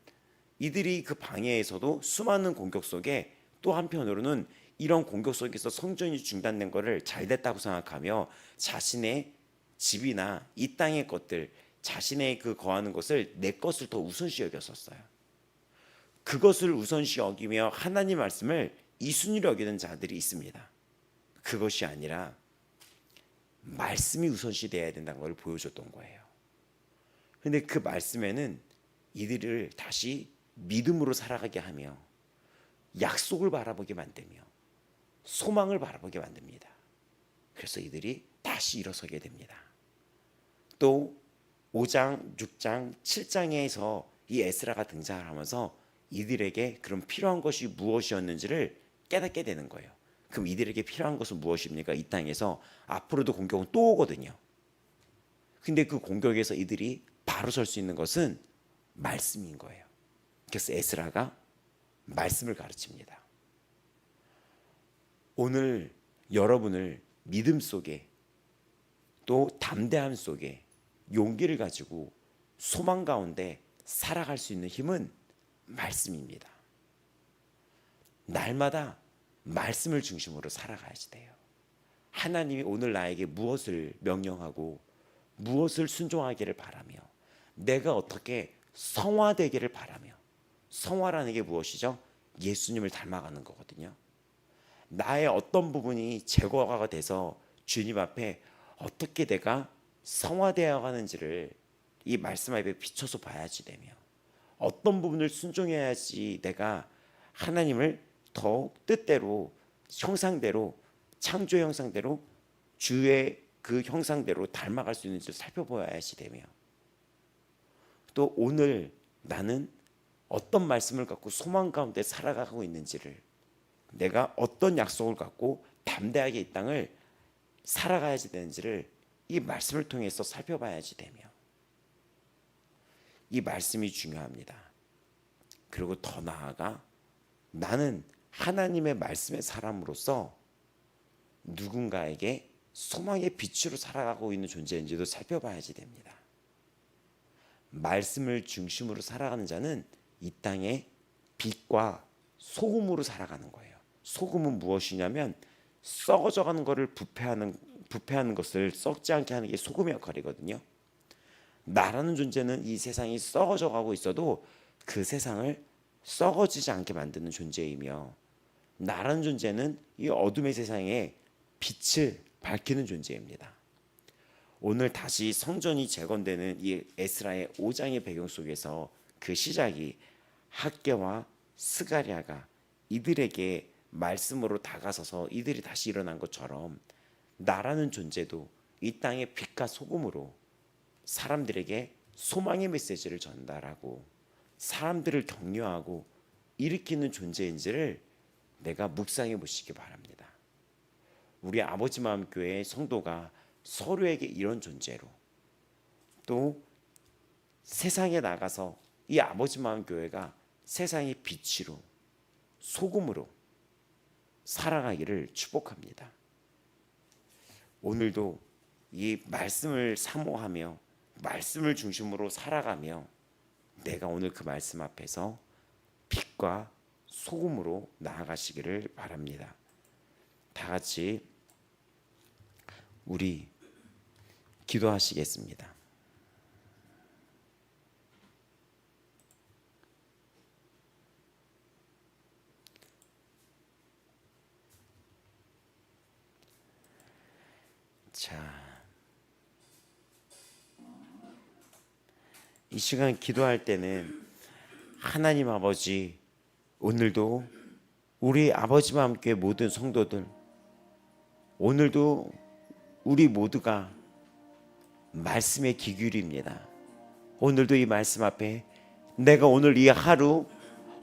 이들이 그 방해에서도 수많은 공격 속에 또 한편으로는 이런 공격 속에서 성전이 중단된 것을 잘 됐다고 생각하며 자신의 집이나 이 땅의 것들, 자신의 그 거하는 것을 내 것을 더 우선시 여겼었어요. 그것을 우선시 여기며 하나님 말씀을 이순위로 여기는 자들이 있습니다. 그것이 아니라 말씀이 우선시 되어야 된다는 걸 보여줬던 거예요. 근데 그 말씀에는 이들을 다시 믿음으로 살아가게 하며 약속을 바라보게 만들며 소망을 바라보게 만듭니다. 그래서 이들이 다시 일어서게 됩니다. 또 5장, 6장, 7장에서 이 에스라가 등장을 하면서 이들에게 그럼 필요한 것이 무엇이었는지를 깨닫게 되는 거예요. 그럼 이들에게 필요한 것은 무엇입니까? 이 땅에서 앞으로도 공격은 또 오거든요. 근데 그 공격에서 이들이 바로 설 수 있는 것은 말씀인 거예요. 그래서 에스라가 말씀을 가르칩니다. 오늘 여러분을 믿음 속에 또 담대함 속에 용기를 가지고 소망 가운데 살아갈 수 있는 힘은 말씀입니다. 날마다 말씀을 중심으로 살아가야지 돼요. 하나님이 오늘 나에게 무엇을 명령하고 무엇을 순종하기를 바라며 내가 어떻게 성화되기를 바라며, 성화라는 게 무엇이죠? 예수님을 닮아가는 거거든요. 나의 어떤 부분이 제거가 돼서 주님 앞에 어떻게 내가 성화되어 가는지를 이 말씀 앞에 비춰서 봐야지 되며, 어떤 부분을 순종해야지 내가 하나님을 더 뜻대로 형상대로, 창조의 형상대로, 주의 그 형상대로 닮아갈 수 있는지를 살펴봐야지 되며, 또 오늘 나는 어떤 말씀을 갖고 소망 가운데 살아가고 있는지를, 내가 어떤 약속을 갖고 담대하게 이 땅을 살아가야지 되는지를 이 말씀을 통해서 살펴봐야지 되며, 이 말씀이 중요합니다. 그리고 더 나아가 나는 하나님의 말씀의 사람으로서 누군가에게 소망의 빛으로 살아가고 있는 존재인지도 살펴봐야지 됩니다. 말씀을 중심으로 살아가는 자는 이 땅에 빛과 소금으로 살아가는 거예요. 소금은 무엇이냐면 썩어져가는 것을 부패하는 것을 썩지 않게 하는 게 소금의 역할이거든요. 나라는 존재는 이 세상이 썩어져가고 있어도 그 세상을 썩어지지 않게 만드는 존재이며, 나라는 존재는 이 어둠의 세상에 빛을 밝히는 존재입니다. 오늘 다시 성전이 재건되는 이 에스라의 5장의 배경 속에서 그 시작이 학개와 스가랴가 이들에게 말씀으로 다가서서 이들이 다시 일어난 것처럼, 나라는 존재도 이 땅의 빛과 소금으로 사람들에게 소망의 메시지를 전달하고 사람들을 격려하고 일으키는 존재인지를 내가 묵상해 보시기 바랍니다. 우리 아버지 마음 교회의 성도가 서로에게 이런 존재로, 또 세상에 나가서 이 아버지 마음 교회가 세상의 빛으로, 소금으로 살아가기를 축복합니다. 오늘도 이 말씀을 사모하며 말씀을 중심으로 살아가며 내가 오늘 그 말씀 앞에서 빛과 소금으로 나아가시기를 바랍니다. 다 같이 우리 기도하시겠습니다. 자, 이 시간 기도할 때는 하나님 아버지, 오늘도 우리 아버지와 함께 모든 성도들, 오늘도 우리 모두가 말씀에 귀 기울입니다. 오늘도 이 말씀 앞에 내가 오늘 이 하루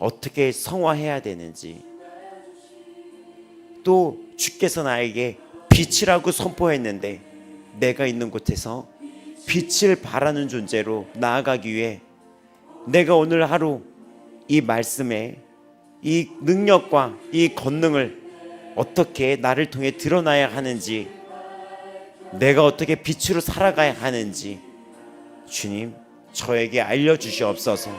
어떻게 성화해야 되는지, 또 주께서 나에게 빛이라고 선포했는데 내가 있는 곳에서 빛을 발하는 존재로 나아가기 위해 내가 오늘 하루 이 말씀에 이 능력과 이 권능을 어떻게 나를 통해 드러나야 하는지, 내가 어떻게 빛으로 살아가야 하는지 주님 저에게 알려주시옵소서.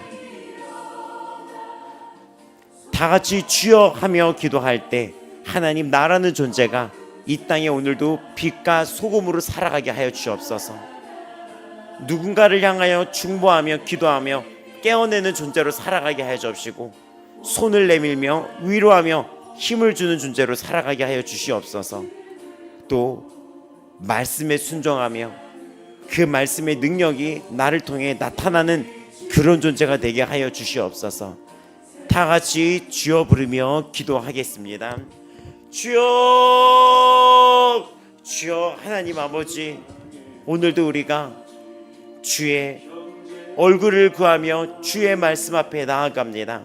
다 같이 주여 하며 기도할 때 하나님, 나라는 존재가 이 땅에 오늘도 빛과 소금으로 살아가게 하여 주옵소서. 누군가를 향하여 중보하며 기도하며 깨어내는 존재로 살아가게 하여 주옵시고, 손을 내밀며 위로하며 힘을 주는 존재로 살아가게 하여 주시옵소서. 또 말씀에 순종하며 그 말씀의 능력이 나를 통해 나타나는 그런 존재가 되게 하여 주시옵소서. 다 같이 주여 부르며 기도하겠습니다. 주여, 주여. 하나님 아버지, 오늘도 우리가 주의 얼굴을 구하며 주의 말씀 앞에 나아갑니다.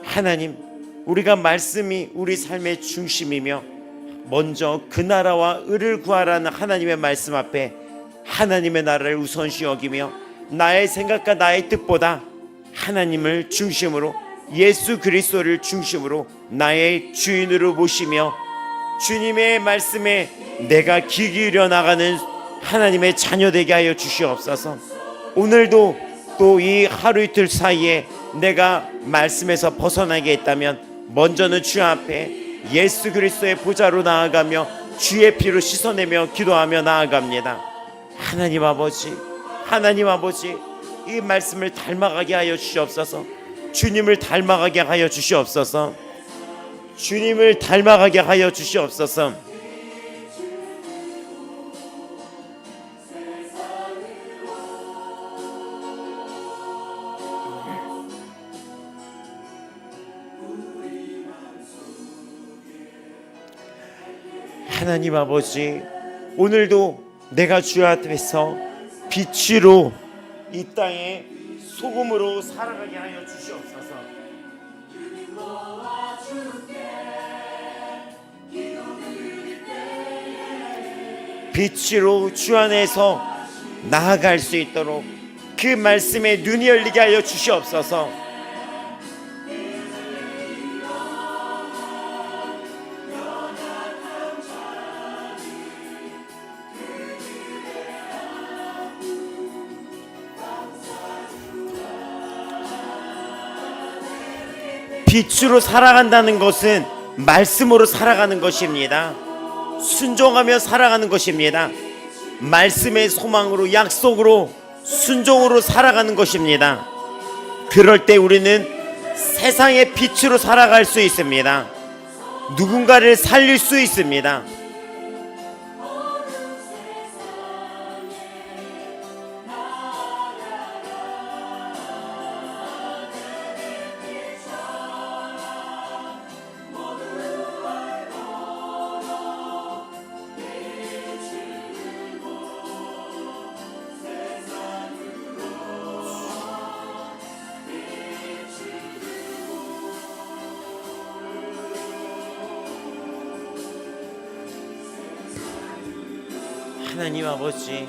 하나님, 우리가 말씀이 우리 삶의 중심이며 먼저 그 나라와 의를 구하라는 하나님의 말씀 앞에 하나님의 나라를 우선시 여기며 나의 생각과 나의 뜻보다 하나님을 중심으로, 예수 그리스도를 중심으로 나의 주인으로 모시며 주님의 말씀에 내가 귀 기울여 나가는 하나님의 자녀 되게 하여 주시옵소서. 오늘도 또 이 하루 이틀 사이에 내가 말씀에서 벗어나게 했다면 먼저는 주 앞에 예수 그리스도의 보좌로 나아가며 주의 피로 씻어내며 기도하며 나아갑니다. 하나님 아버지, 하나님 아버지, 이 말씀을 닮아가게 하여 주시옵소서. 주님을 닮아가게 하여 주시옵소서. 주님을 닮아가게 하여 주시옵소서. 하나님 아버지, 오늘도 내가 주 앞에서 빛으로 이 땅에 소금으로 살아가게 하여 주시옵소서. 빛으로 주 안에서 나아갈 수 있도록 그 말씀에 눈이 열리게 하여 주시옵소서. 빛으로 살아간다는 것은 말씀으로 살아가는 것입니다. 순종하며 살아가는 것입니다. 말씀의 소망으로, 약속으로, 순종으로 살아가는 것입니다. 그럴 때 우리는 세상의 빛으로 살아갈 수 있습니다. 누군가를 살릴 수 있습니다. 하나님 아버지,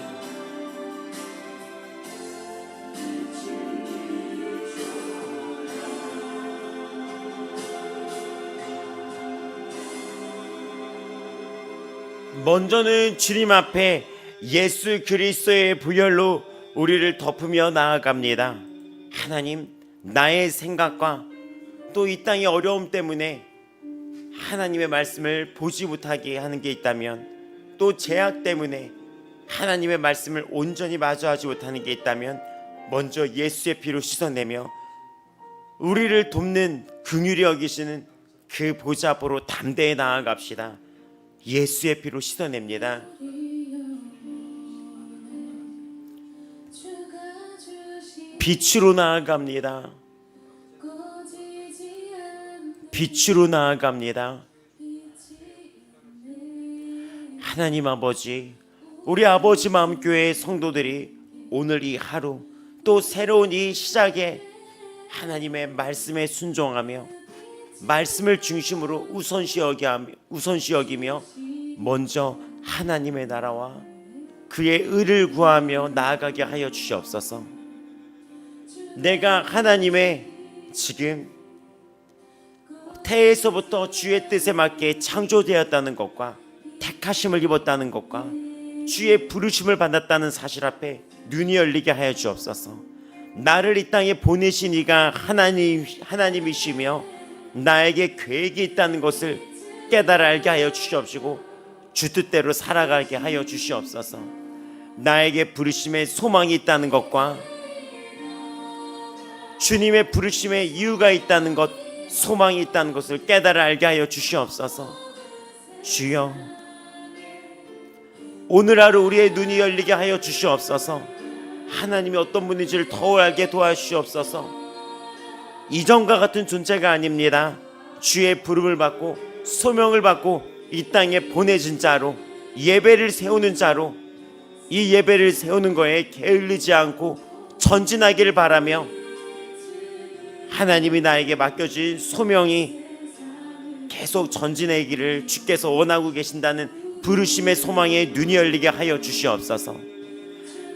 먼저는 주님 앞에 예수 그리스도의 부혈로 우리를 덮으며 나아갑니다. 하나님, 나의 생각과 또 이 땅의 어려움 때문에 하나님의 말씀을 보지 못하게 하는 게 있다면, 또 제약 때문에 하나님의 말씀을 온전히 마주하지 못하는 게 있다면 먼저 예수의 피로 씻어내며 우리를 돕는 긍휼히 여기시는 그 보좌 앞으로 담대히 나아갑시다. 예수의 피로 씻어냅니다. 빛으로 나아갑니다. 빛으로 나아갑니다. 하나님 아버지, 우리 아버지 마음교회 성도들이 오늘 이 하루 또 새로운 이 시작에 하나님의 말씀에 순종하며 말씀을 중심으로 우선시 여기며 먼저 하나님의 나라와 그의 의를 구하며 나아가게 하여 주시옵소서. 내가 하나님의 지금 태에서부터 주의 뜻에 맞게 창조되었다는 것과 택하심을 입었다는 것과 주의 부르심을 받았다는 사실 앞에 눈이 열리게 하여 주옵소서. 나를 이 땅에 보내신 이가 하나님이시며 나에게 계획이 있다는 것을 깨달아 알게 하여 주시옵시고 주 뜻대로 살아가게 하여 주시옵소서. 나에게 부르심에 소망이 있다는 것과 주님의 부르심에 이유가 있다는 것, 소망이 있다는 것을 깨달아 알게 하여 주시옵소서. 주여, 오늘 하루 우리의 눈이 열리게 하여 주시옵소서. 하나님이 어떤 분인지를 더 알게 도와주시옵소서. 이전과 같은 존재가 아닙니다. 주의 부름을 받고 소명을 받고 이 땅에 보내진 자로, 예배를 세우는 자로, 이 예배를 세우는 거에 게을르지 않고 전진하기를 바라며 하나님이 나에게 맡겨진 소명이 계속 전진하기를 주께서 원하고 계신다는 부르심의 소망에 눈이 열리게 하여 주시옵소서.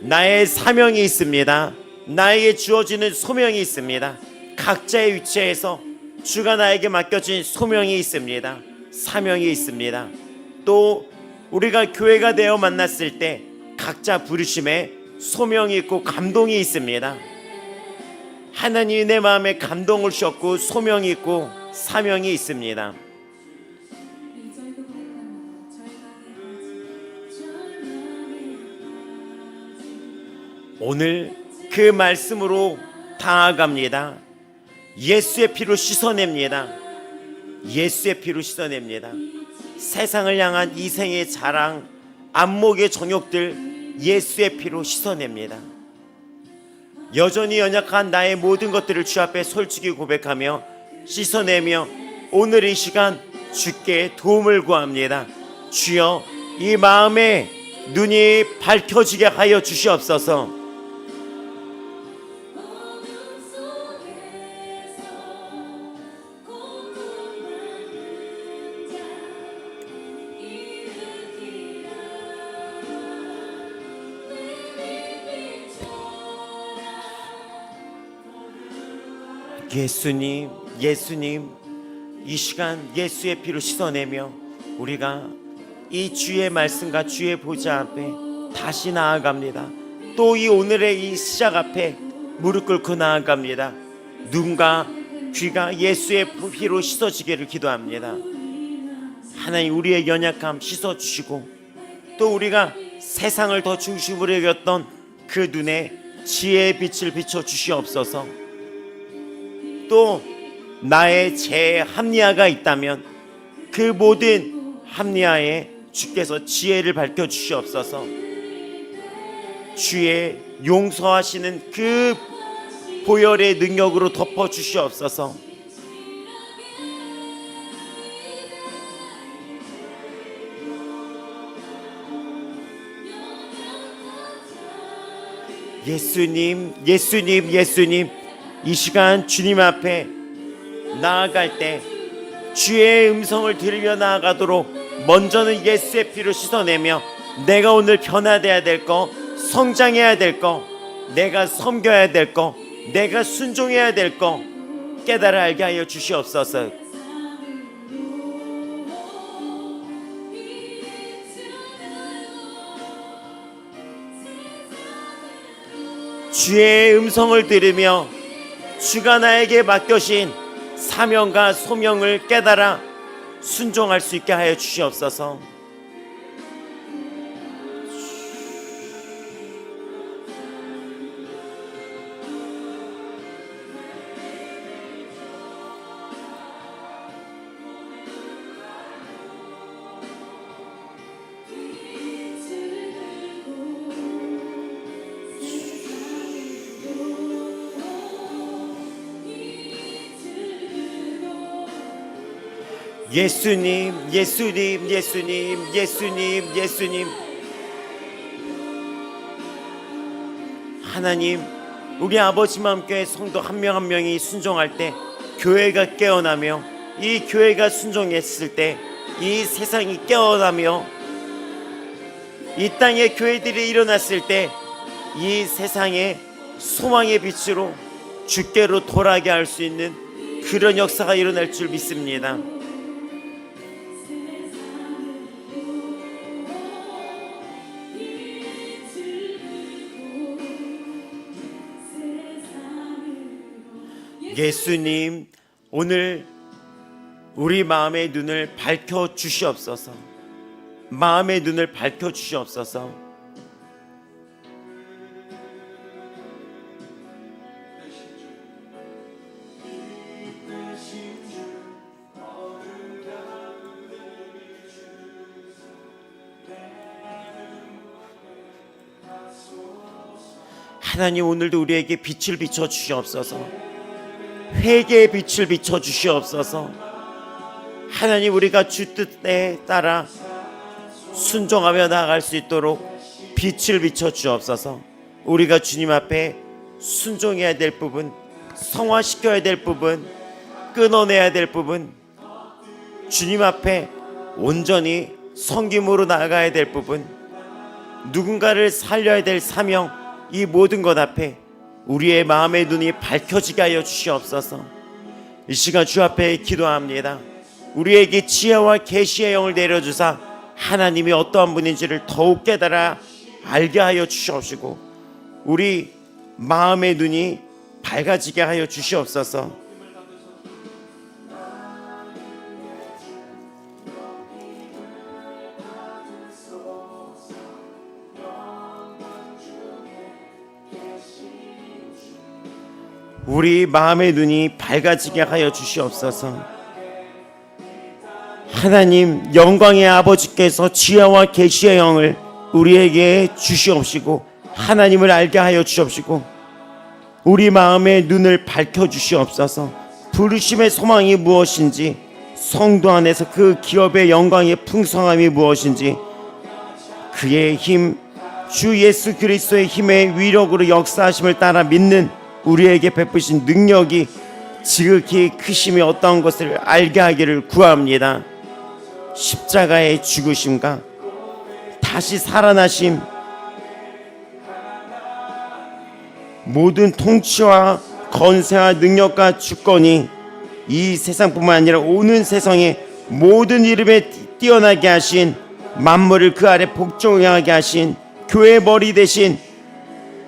나의 사명이 있습니다. 나에게 주어지는 소명이 있습니다. 각자의 위치에서 주가 나에게 맡겨진 소명이 있습니다. 사명이 있습니다. 또 우리가 교회가 되어 만났을 때 각자 부르심에 소명이 있고 감동이 있습니다. 하나님이 내 마음에 감동을 주셨고 소명이 있고 사명이 있습니다. 오늘 그 말씀으로 다가갑니다. 예수의 피로 씻어냅니다. 예수의 피로 씻어냅니다. 세상을 향한 이생의 자랑, 안목의 정욕들 예수의 피로 씻어냅니다. 여전히 연약한 나의 모든 것들을 주 앞에 솔직히 고백하며 씻어내며 오늘 이 시간 주께 도움을 구합니다. 주여, 이 마음의 눈이 밝혀지게 하여 주시옵소서. 예수님, 예수님, 이 시간 예수의 피로 씻어내며 우리가 이 주의 말씀과 주의 보좌 앞에 다시 나아갑니다. 또 이 오늘의 이 시작 앞에 무릎 꿇고 나아갑니다. 눈과 귀가 예수의 피로 씻어지기를 기도합니다. 하나님, 우리의 연약함 씻어주시고 또 우리가 세상을 더 중심으로 여겼던 그 눈에 지혜의 빛을 비춰주시옵소서. 또 나의 제 합리화가 있다면 그 모든 합리화에 주께서 지혜를 밝혀주시옵소서. 주의 용서하시는 그 보혈의 능력으로 덮어주시옵소서. 예수님, 예수님, 예수님, 이 시간 주님 앞에 나아갈 때 주의 음성을 들으며 나아가도록 먼저는 예수의 피로 씻어내며 내가 오늘 변화되어야 될 거, 성장해야 될 거, 내가 섬겨야 될 거, 내가 순종해야 될 거 깨달아 알게 하여 주시옵소서. 주의 음성을 들으며 주가 나에게 맡겨신 사명과 소명을 깨달아 순종할 수 있게 하여 주시옵소서. 예수님, 예수님, 예수님, 예수님, 예수님. 하나님, 우리 아버지 마음교회 성도 한 명 한 명이 순종할 때 교회가 깨어나며, 이 교회가 순종했을 때 이 세상이 깨어나며, 이 땅에 교회들이 일어났을 때 이 세상의 소망의 빛으로 주께로 돌아가게 할 수 있는 그런 역사가 일어날 줄 믿습니다. 예수님, 오늘 우리 마음의 눈을 밝혀 주시옵소서. 마음의 눈을 밝혀 주시옵소서. 하나님, 오늘도 우리에게 빛을 비춰 주시옵소서. 회개의 빛을 비춰 주시옵소서. 하나님, 우리가 주 뜻에 따라 순종하며 나아갈 수 있도록 빛을 비춰 주옵소서. 우리가 주님 앞에 순종해야 될 부분, 성화시켜야 될 부분, 끊어내야 될 부분, 주님 앞에 온전히 섬김으로 나아가야 될 부분, 누군가를 살려야 될 사명, 이 모든 것 앞에 우리의 마음의 눈이 밝혀지게 하여 주시옵소서. 이 시간 주 앞에 기도합니다. 우리에게 지혜와 계시의 영을 내려주사 하나님이 어떠한 분인지를 더욱 깨달아 알게 하여 주시옵시고, 우리 마음의 눈이 밝아지게 하여 주시옵소서. 우리 마음의 눈이 밝아지게 하여 주시옵소서. 하나님, 영광의 아버지께서 지혜와 계시의 영을 우리에게 주시옵시고 하나님을 알게 하여 주시옵시고, 우리 마음의 눈을 밝혀 주시옵소서. 부르심의 소망이 무엇인지, 성도 안에서 그 기업의 영광의 풍성함이 무엇인지, 그의 힘, 주 예수 그리스도의 힘의 위력으로 역사하심을 따라 믿는 우리에게 베푸신 능력이 지극히 크심이 어떠한 것을 알게 하기를 구합니다. 십자가의 죽으심과 다시 살아나심, 모든 통치와 건세와 능력과 주권이 이 세상뿐만 아니라 오는 세상의 모든 이름에 뛰어나게 하신, 만물을 그 아래 복종하게 하신 교회의 머리 대신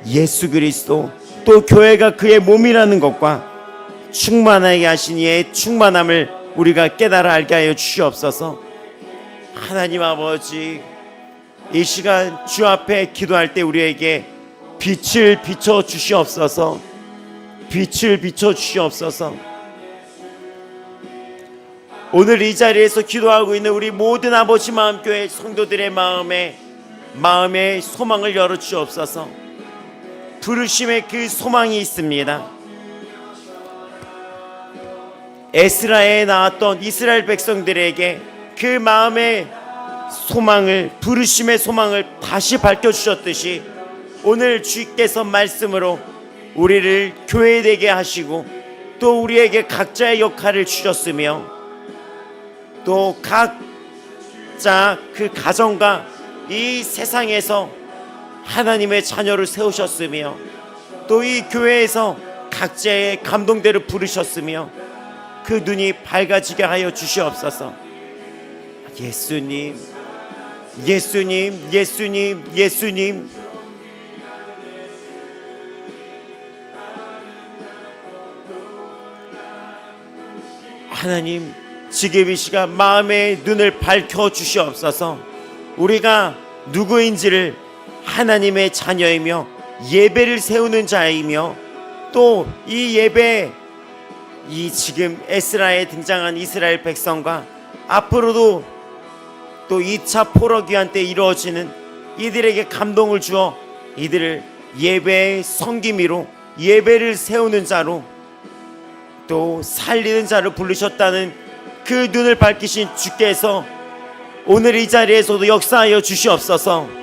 예수 그리스도, 또 교회가 그의 몸이라는 것과 충만하게 하신 이의 충만함을 우리가 깨달아 알게 하여 주시옵소서. 하나님 아버지, 이 시간 주 앞에 기도할 때 우리에게 빛을 비춰 주시옵소서. 빛을 비춰 주시옵소서. 오늘 이 자리에서 기도하고 있는 우리 모든 아버지 마음교회 성도들의 마음의 소망을 열어 주옵소서. 부르심의 그 소망이 있습니다. 에스라에 나왔던 이스라엘 백성들에게 그 마음의 소망을, 부르심의 소망을 다시 밝혀주셨듯이 오늘 주께서 말씀으로 우리를 교회되게 하시고, 또 우리에게 각자의 역할을 주셨으며, 또 각자 그 가정과 이 세상에서 하나님의 자녀를 세우셨으며, 또 이 교회에서 각자의 감동대로 부르셨으며, 그 눈이 밝아지게 하여 주시옵소서. 예수님, 예수님, 예수님, 예수님. 하나님, 지금 이 시간 마음의 눈을 밝혀 주시옵소서. 우리가 누구인지를, 하나님의 자녀이며 예배를 세우는 자이며, 또 이 예배, 이 지금 에스라에 등장한 이스라엘 백성과 앞으로도 또 2차 포로기한 때 이루어지는 이들에게 감동을 주어 이들을 예배의 섬김이로, 예배를 세우는 자로, 또 살리는 자를 부르셨다는 그 눈을 밝히신 주께서 오늘 이 자리에서도 역사하여 주시옵소서.